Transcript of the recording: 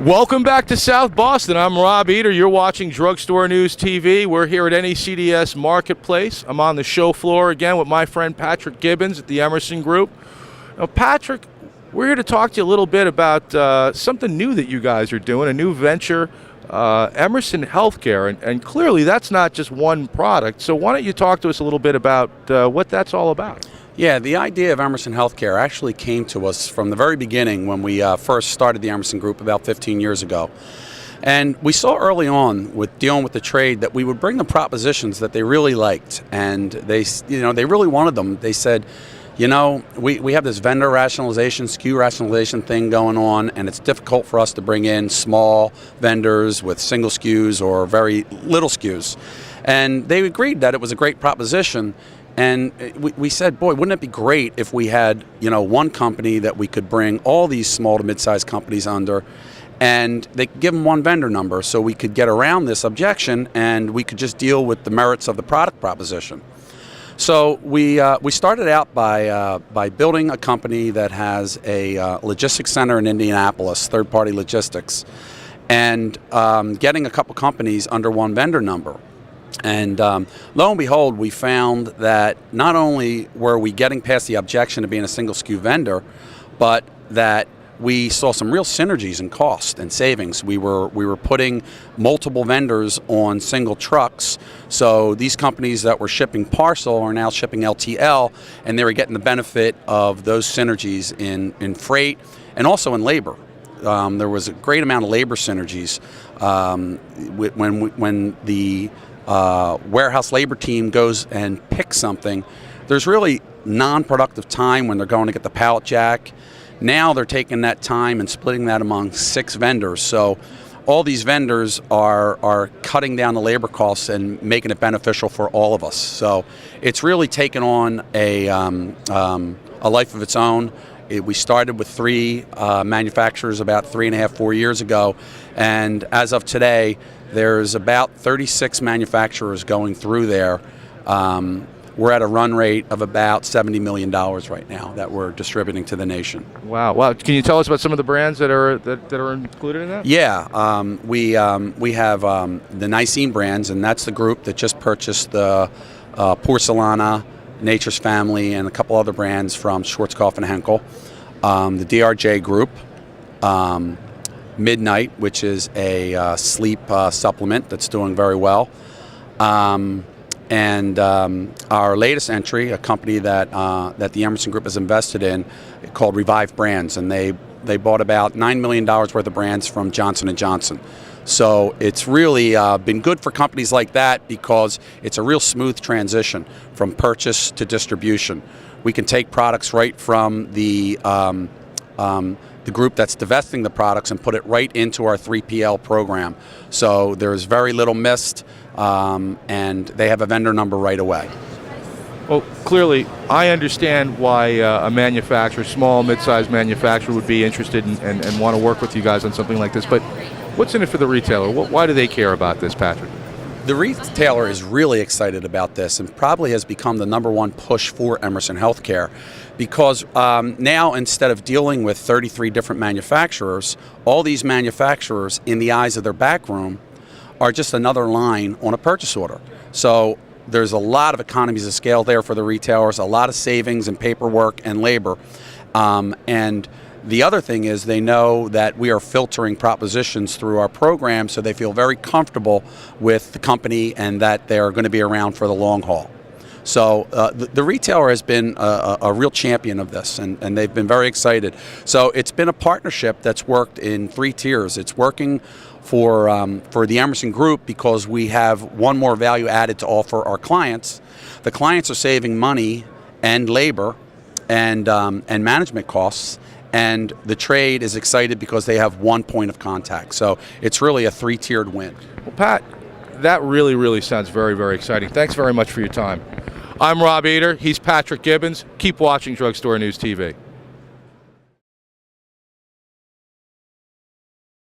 Welcome back to South Boston. I'm Rob Eder. You're watching Drugstore News TV. We're here at NECDS Marketplace. I'm on the show floor again with my friend Patrick Gibbons at the Emerson Group. Now, Patrick, we're here to talk to you a little bit about something new that you guys are doing, a new venture, Emerson Healthcare, and clearly that's not just one product. So why don't you talk to us a little bit about what that's all about? Yeah, the idea of Emerson Healthcare actually came to us from the very beginning when we first started the Emerson Group about 15 years ago. And we saw early on with dealing with the trade that we would bring them propositions that they really liked, and they really wanted them. They said, we have this vendor rationalization, SKU rationalization thing going on, and it's difficult for us to bring in small vendors with single SKUs or very little SKUs. And they agreed that it was a great proposition. And we said, boy, wouldn't it be great if we had, one company that we could bring all these small to mid-sized companies under, and they could give them one vendor number so we could get around this objection and we could just deal with the merits of the product proposition. So we started out by building a company that has a logistics center in Indianapolis, third-party logistics, and getting a couple companies under one vendor number. And lo and behold, we found that not only were we getting past the objection to being a single SKU vendor, but that we saw some real synergies in cost and savings. We were putting multiple vendors on single trucks, so these companies that were shipping parcel are now shipping LTL, and they were getting the benefit of those synergies in freight and also in labor. There was a great amount of labor synergies when the warehouse labor team goes and picks something. There's really non-productive time when they're going to get the pallet jack. Now they're taking that time and splitting that among 6 vendors. So all these vendors are cutting down the labor costs and making it beneficial for all of us. So it's really taken on a life of its own. We started with 3 manufacturers about 3.5, 4 years ago, and as of today, there's about 36 manufacturers going through there. We're at a run rate of about $70 million right now that we're distributing to the nation. Wow! Wow! Can you tell us about some of the brands that are included in that? Yeah, we have the Nicene brands, and that's the group that just purchased the Porcelana, Nature's Family, and a couple other brands from Schwarzkopf and Henkel. The DRJ group, Midnight, which is a sleep supplement that's doing very well, and our latest entry, a company that the Emerson Group has invested in, called Revive Brands, and they bought about $9 million worth of brands from Johnson & Johnson. So it's really been good for companies like that because it's a real smooth transition from purchase to distribution. We can take products right from the group that's divesting the products and put it right into our 3PL program. So there's very little missed, and they have a vendor number right away. Well, clearly, I understand why a manufacturer, small, mid-sized manufacturer, would be interested and want to work with you guys on something like this. But what's in it for the retailer? Why do they care about this, Patrick? The retailer is really excited about this and probably has become the #1 push for Emerson Healthcare because now instead of dealing with 33 different manufacturers, all these manufacturers in the eyes of their backroom are just another line on a purchase order. So there's a lot of economies of scale there for the retailers, a lot of savings in paperwork and labor. And the other thing is they know that we are filtering propositions through our program, so they feel very comfortable with the company and that they're going to be around for the long haul. So the retailer has been a real champion of this, and they've been very excited. So it's been a partnership that's worked in 3 tiers. It's working for the Emerson Group because we have one more value added to offer our clients. The clients are saving money and labor and management costs, and the trade is excited because they have one point of contact. So it's really a 3-tiered win. Well, Pat, that really, really sounds very, very exciting. Thanks very much for your time. I'm Rob Eder. He's Patrick Gibbons. Keep watching Drugstore News TV.